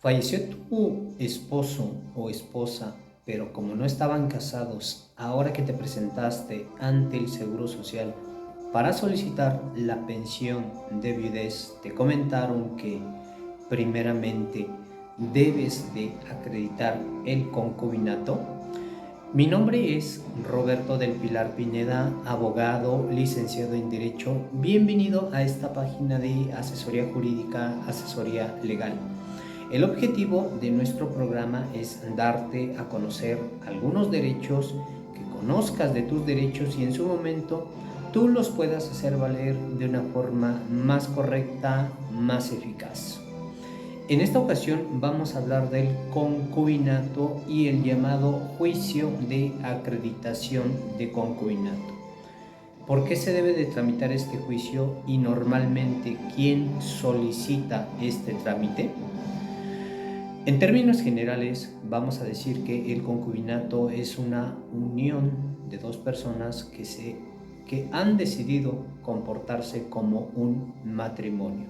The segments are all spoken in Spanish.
Falleció tu esposo o esposa, pero como no estaban casados, ahora que te presentaste ante el Seguro Social para solicitar la pensión de viudez, te comentaron que primeramente debes de acreditar el concubinato. Mi nombre es Roberto del Pilar Pineda, abogado, licenciado en Derecho. Bienvenido a esta página de asesoría jurídica, asesoría legal. El objetivo de nuestro programa es darte a conocer algunos derechos, que conozcas de tus derechos y en su momento tú los puedas hacer valer de una forma más correcta, más eficaz. En esta ocasión vamos a hablar del concubinato y el llamado juicio de acreditación de concubinato. ¿Por qué se debe de tramitar este juicio y normalmente quién solicita este trámite? En términos generales, vamos a decir que el concubinato es una unión de dos personas que han decidido comportarse como un matrimonio.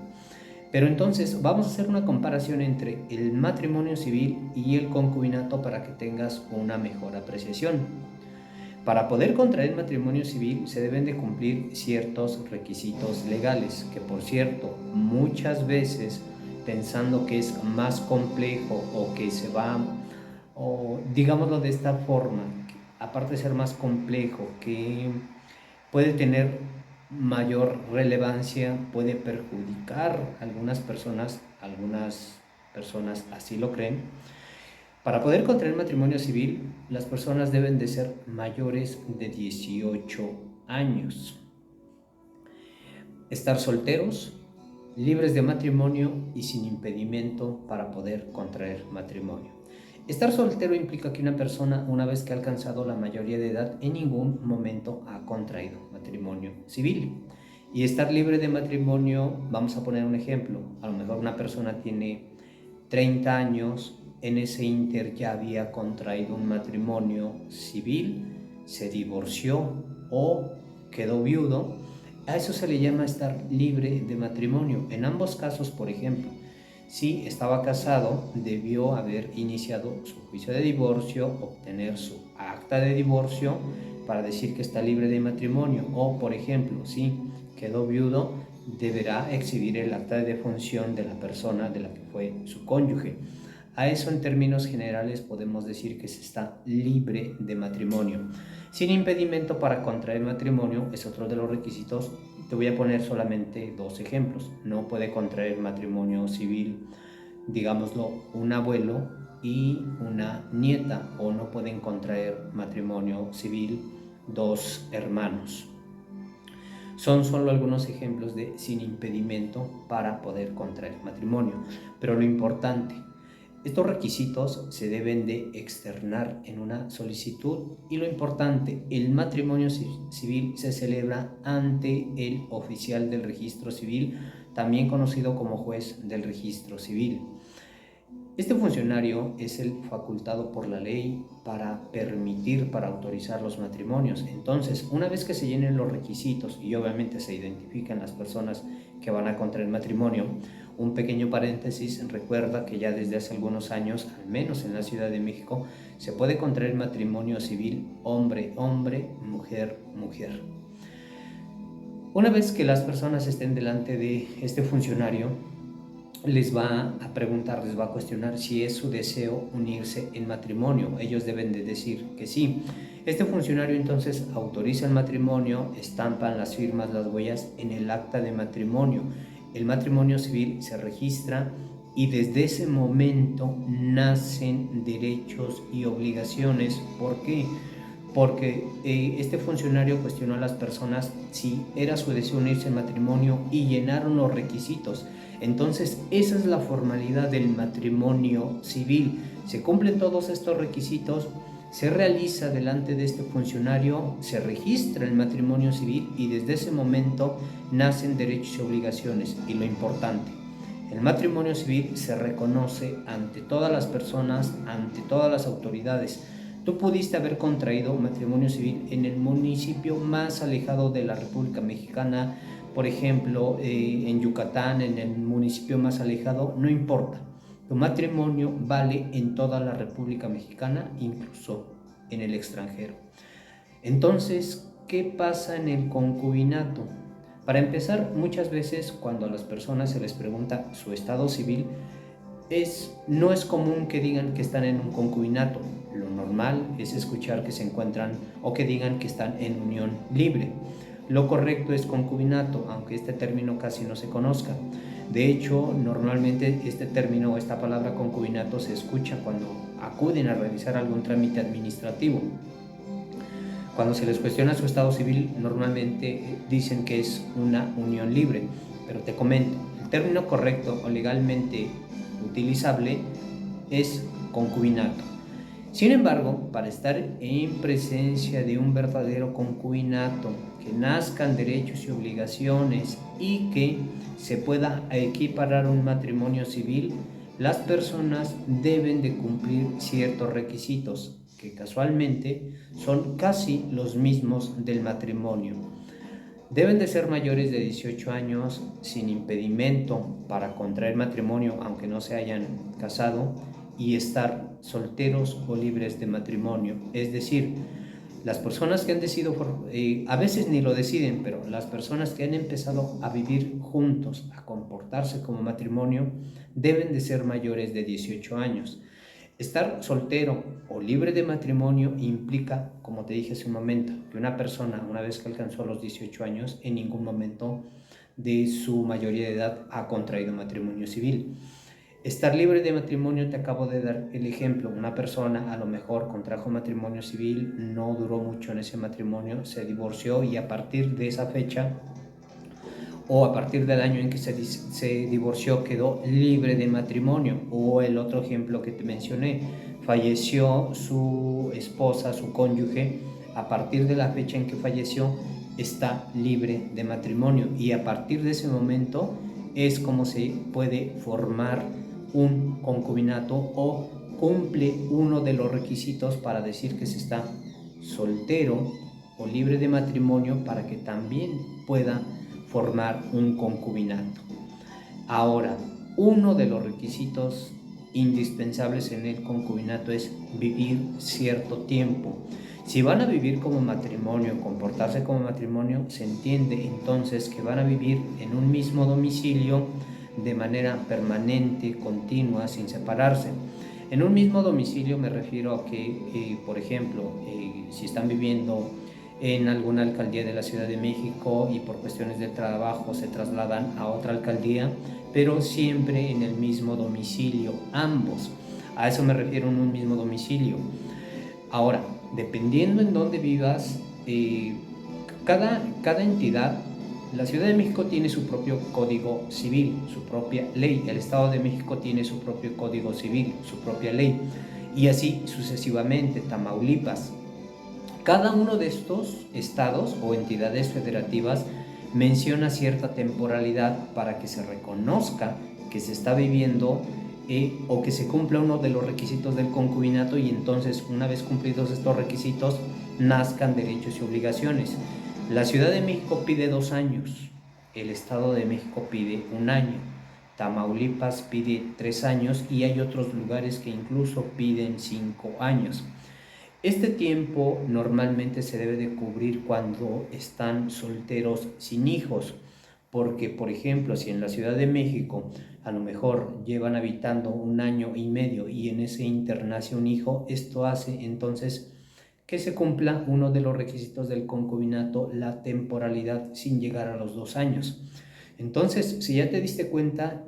Pero entonces vamos a hacer una comparación entre el matrimonio civil y el concubinato para que tengas una mejor apreciación. Para poder contraer matrimonio civil se deben de cumplir ciertos requisitos legales, que por cierto, muchas veces pensando que es más complejo o que se va, o digámoslo de esta forma, aparte de ser más complejo, que puede tener mayor relevancia, puede perjudicar a algunas personas así lo creen. Para poder contraer matrimonio civil, las personas deben de ser mayores de 18 años, estar solteros, libres de matrimonio y sin impedimento para poder contraer matrimonio. Estar soltero implica que una persona, una vez que ha alcanzado la mayoría de edad, en ningún momento ha contraído matrimonio civil. Y estar libre de matrimonio, vamos a poner un ejemplo, a lo mejor una persona tiene 30 años, en ese inter ya había contraído un matrimonio civil, se divorció o quedó viudo. A eso se le llama estar libre de matrimonio. En ambos casos, por ejemplo, si estaba casado, debió haber iniciado su juicio de divorcio, obtener su acta de divorcio para decir que está libre de matrimonio. O, por ejemplo, si quedó viudo, deberá exhibir el acta de defunción de la persona de la que fue su cónyuge. A eso, en términos generales, podemos decir que se está libre de matrimonio. Sin impedimento para contraer matrimonio es otro de los requisitos. Te voy a poner solamente dos ejemplos. No puede contraer matrimonio civil, digámoslo, un abuelo y una nieta, o no pueden contraer matrimonio civil dos hermanos. Son solo algunos ejemplos de sin impedimento para poder contraer matrimonio. Pero lo importante, estos requisitos se deben de externar en una solicitud y lo importante, el matrimonio civil se celebra ante el oficial del registro civil, también conocido como juez del registro civil. Este funcionario es el facultado por la ley para permitir, para autorizar los matrimonios. Entonces, una vez que se llenen los requisitos y obviamente se identifican las personas que van a contraer matrimonio, un pequeño paréntesis, recuerda que ya desde hace algunos años, al menos en la Ciudad de México, se puede contraer matrimonio civil hombre-hombre, mujer-mujer. Una vez que las personas estén delante de este funcionario, les va a preguntar, les va a cuestionar si es su deseo unirse en matrimonio. Ellos deben de decir que sí. Este funcionario entonces autoriza el matrimonio, estampan las firmas, las huellas en el acta de matrimonio. El matrimonio civil se registra y desde ese momento nacen derechos y obligaciones. ¿Por qué? Porque este funcionario cuestionó a las personas si era su deseo unirse en matrimonio y llenaron los requisitos. Entonces, esa es la formalidad del matrimonio civil. Se cumplen todos estos requisitos, se realiza delante de este funcionario, se registra el matrimonio civil y desde ese momento nacen derechos y obligaciones. Y lo importante, el matrimonio civil se reconoce ante todas las personas, ante todas las autoridades. Tú pudiste haber contraído matrimonio civil en el municipio más alejado de la República Mexicana, por ejemplo, en Yucatán, en el municipio más alejado, no importa. Tu matrimonio vale en toda la República Mexicana, incluso en el extranjero. Entonces, ¿qué pasa en el concubinato? Para empezar, muchas veces cuando a las personas se les pregunta su estado civil, no es común que digan que están en un concubinato. Lo normal es escuchar que se encuentran o que digan que están en unión libre. Lo correcto es concubinato, aunque este término casi no se conozca. De hecho, normalmente este término o esta palabra concubinato se escucha cuando acuden a realizar algún trámite administrativo. Cuando se les cuestiona su estado civil, normalmente dicen que es una unión libre. Pero te comento, el término correcto o legalmente utilizable es concubinato. Sin embargo, para estar en presencia de un verdadero concubinato, que nazcan derechos y obligaciones y que se pueda equiparar un matrimonio civil, las personas deben de cumplir ciertos requisitos que casualmente son casi los mismos del matrimonio. Deben de ser mayores de 18 años sin impedimento para contraer matrimonio aunque no se hayan casado, y estar solteros o libres de matrimonio. Es decir, las personas que han decidido, a veces ni lo deciden, pero las personas que han empezado a vivir juntos, a comportarse como matrimonio, deben de ser mayores de 18 años. Estar soltero o libre de matrimonio implica, como te dije hace un momento, que una persona, una vez que alcanzó los 18 años, en ningún momento de su mayoría de edad ha contraído matrimonio civil. Estar libre de matrimonio, te acabo de dar el ejemplo. Una persona a lo mejor contrajo matrimonio civil, no duró mucho en ese matrimonio, se divorció y a partir de esa fecha o a partir del año en que se divorció quedó libre de matrimonio. O el otro ejemplo que te mencioné, falleció su esposa, su cónyuge, a partir de la fecha en que falleció está libre de matrimonio, y a partir de ese momento es como se puede formar un concubinato o cumple uno de los requisitos para decir que se está soltero o libre de matrimonio, para que también pueda formar un concubinato. Ahora, uno de los requisitos indispensables en el concubinato es vivir cierto tiempo. Si van a vivir como matrimonio, comportarse como matrimonio, se entiende entonces que van a vivir en un mismo domicilio de manera permanente, continua, sin separarse. En un mismo domicilio me refiero a que, por ejemplo, si están viviendo en alguna alcaldía de la Ciudad de México y por cuestiones de trabajo se trasladan a otra alcaldía, pero siempre en el mismo domicilio, ambos. A eso me refiero, en un mismo domicilio. Ahora, dependiendo en dónde vivas, cada entidad, la Ciudad de México tiene su propio código civil, su propia ley. El Estado de México tiene su propio código civil, su propia ley. Y así sucesivamente, Tamaulipas. Cada uno de estos estados o entidades federativas menciona cierta temporalidad para que se reconozca que se está viviendo o que se cumpla uno de los requisitos del concubinato, y entonces, una vez cumplidos estos requisitos, nazcan derechos y obligaciones. La Ciudad de México pide 2 años, el Estado de México pide 1 año, Tamaulipas pide 3 años y hay otros lugares que incluso piden 5 años. Este tiempo normalmente se debe de cubrir cuando están solteros sin hijos, porque, por ejemplo, si en la Ciudad de México a lo mejor llevan habitando 1 año y medio y en ese inter nace un hijo, esto hace entonces que se cumpla uno de los requisitos del concubinato, la temporalidad sin llegar a los 2 años. Entonces, si ya te diste cuenta,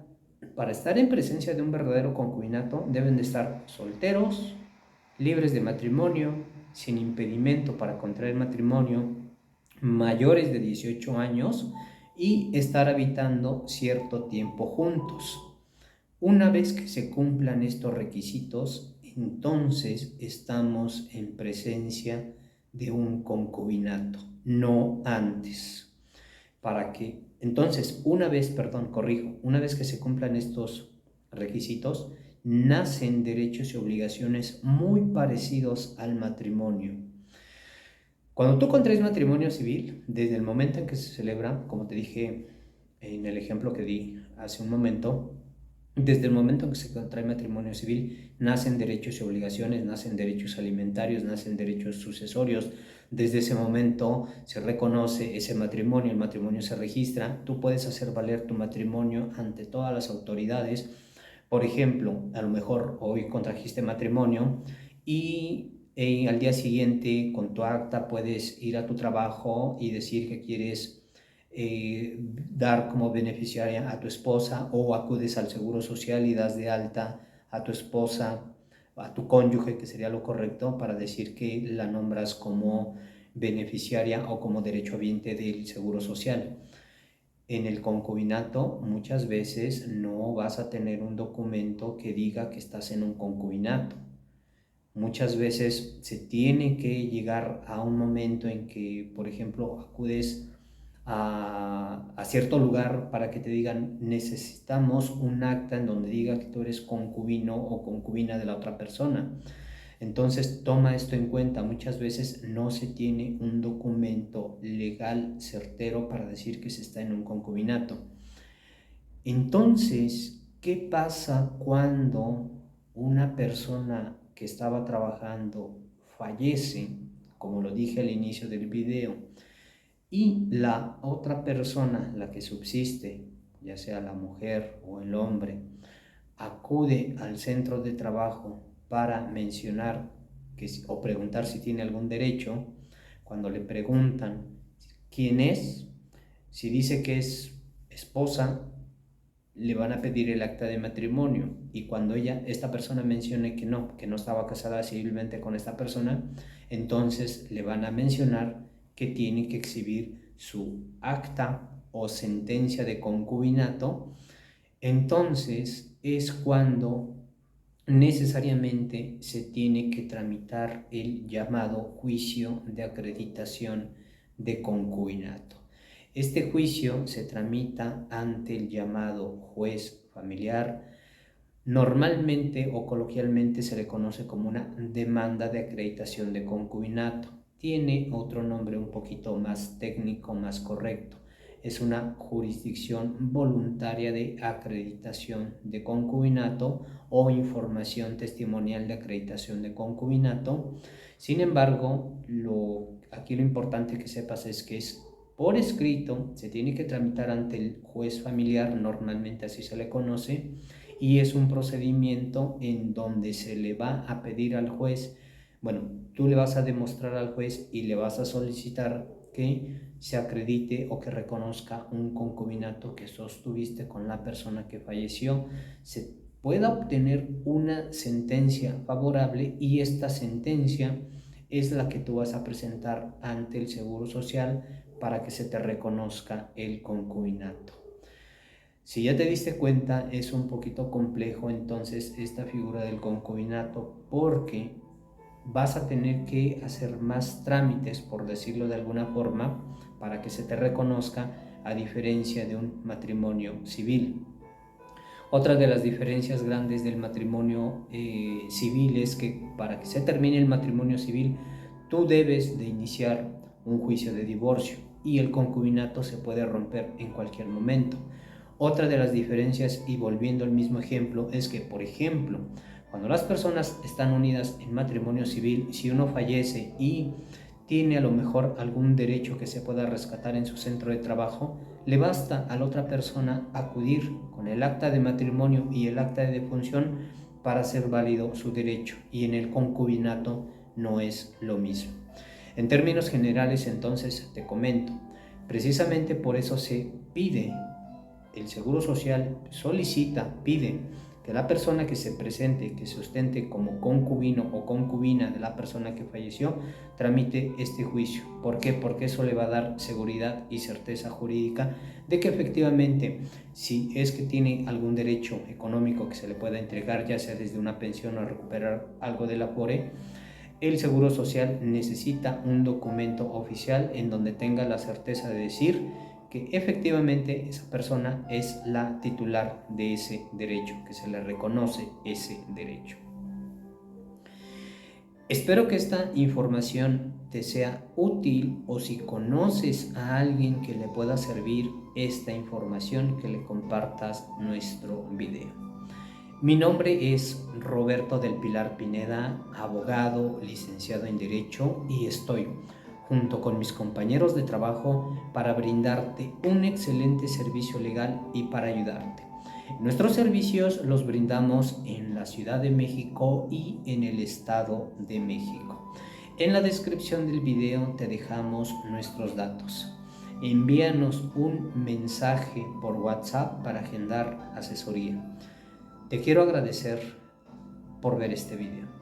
para estar en presencia de un verdadero concubinato deben de estar solteros, libres de matrimonio, sin impedimento para contraer matrimonio, mayores de 18 años y estar habitando cierto tiempo juntos. Una vez que se cumplan estos requisitos, entonces estamos en presencia de un concubinato, no antes. Entonces, una vez que se cumplan estos requisitos, nacen derechos y obligaciones muy parecidos al matrimonio. Cuando tú contraes matrimonio civil, desde el momento en que se celebra, como te dije en el ejemplo que di hace un momento, Desde el momento en que se contrae matrimonio civil, nacen derechos y obligaciones, nacen derechos alimentarios, nacen derechos sucesorios. Desde ese momento se reconoce ese matrimonio, el matrimonio se registra, tú puedes hacer valer tu matrimonio ante todas las autoridades. Por ejemplo, a lo mejor hoy contrajiste matrimonio y al día siguiente con tu acta puedes ir a tu trabajo y decir que quieres dar como beneficiaria a tu esposa, o acudes al Seguro Social y das de alta a tu esposa, a tu cónyuge, que sería lo correcto, para decir que la nombras como beneficiaria o como derechohabiente del Seguro Social. En el concubinato muchas veces no vas a tener un documento que diga que estás en un concubinato. Muchas veces se tiene que llegar a un momento en que, por ejemplo, acudes a cierto lugar para que te digan: necesitamos un acta en donde diga que tú eres concubino o concubina de la otra persona. Entonces toma esto en cuenta, muchas veces no se tiene un documento legal certero para decir que se está en un concubinato. Entonces, ¿qué pasa cuando una persona que estaba trabajando fallece, como lo dije al inicio del video, y la otra persona, la que subsiste, ya sea la mujer o el hombre, acude al centro de trabajo para mencionar o preguntar si tiene algún derecho? Cuando le preguntan quién es, si dice que es esposa, le van a pedir el acta de matrimonio, y cuando esta persona mencione que no estaba casada civilmente con esta persona, entonces le van a mencionar que tiene que exhibir su acta o sentencia de concubinato. Entonces es cuando necesariamente se tiene que tramitar el llamado juicio de acreditación de concubinato. Este juicio se tramita ante el llamado juez familiar. Normalmente o coloquialmente se le conoce como una demanda de acreditación de concubinato. Tiene otro nombre un poquito más técnico, más correcto. Es una jurisdicción voluntaria de acreditación de concubinato o información testimonial de acreditación de concubinato. Sin embargo, aquí lo importante que sepas es que es por escrito, se tiene que tramitar ante el juez familiar, normalmente así se le conoce, y es un procedimiento en donde se le va a pedir al juez, bueno, tú le vas a demostrar al juez y le vas a solicitar que se acredite o que reconozca un concubinato que sostuviste con la persona que falleció. Se pueda obtener una sentencia favorable, y esta sentencia es la que tú vas a presentar ante el Seguro Social para que se te reconozca el concubinato. Si ya te diste cuenta, es un poquito complejo entonces esta figura del concubinato, porque vas a tener que hacer más trámites, por decirlo de alguna forma, para que se te reconozca, a diferencia de un matrimonio civil. Otra de las diferencias grandes del matrimonio civil es que para que se termine el matrimonio civil, tú debes de iniciar un juicio de divorcio, y el concubinato se puede romper en cualquier momento. Otra de las diferencias, y volviendo al mismo ejemplo, es que, por ejemplo, cuando las personas están unidas en matrimonio civil, si uno fallece y tiene a lo mejor algún derecho que se pueda rescatar en su centro de trabajo, le basta a la otra persona acudir con el acta de matrimonio y el acta de defunción para hacer válido su derecho, y en el concubinato no es lo mismo. En términos generales, entonces, te comento, precisamente por eso se pide, el Seguro Social pide que la persona que se presente, que se ostente como concubino o concubina de la persona que falleció, tramite este juicio. ¿Por qué? Porque eso le va a dar seguridad y certeza jurídica de que efectivamente, si es que tiene algún derecho económico que se le pueda entregar, ya sea desde una pensión o recuperar algo de la Afore, el Seguro Social necesita un documento oficial en donde tenga la certeza de decir que efectivamente esa persona es la titular de ese derecho, que se le reconoce ese derecho. Espero que esta información te sea útil, o si conoces a alguien que le pueda servir esta información, que le compartas nuestro video. Mi nombre es Roberto del Pilar Pineda, abogado, licenciado en Derecho, y estoy junto con mis compañeros de trabajo para brindarte un excelente servicio legal y para ayudarte. Nuestros servicios los brindamos en la Ciudad de México y en el Estado de México. En la descripción del video te dejamos nuestros datos. Envíanos un mensaje por WhatsApp para agendar asesoría. Te quiero agradecer por ver este video.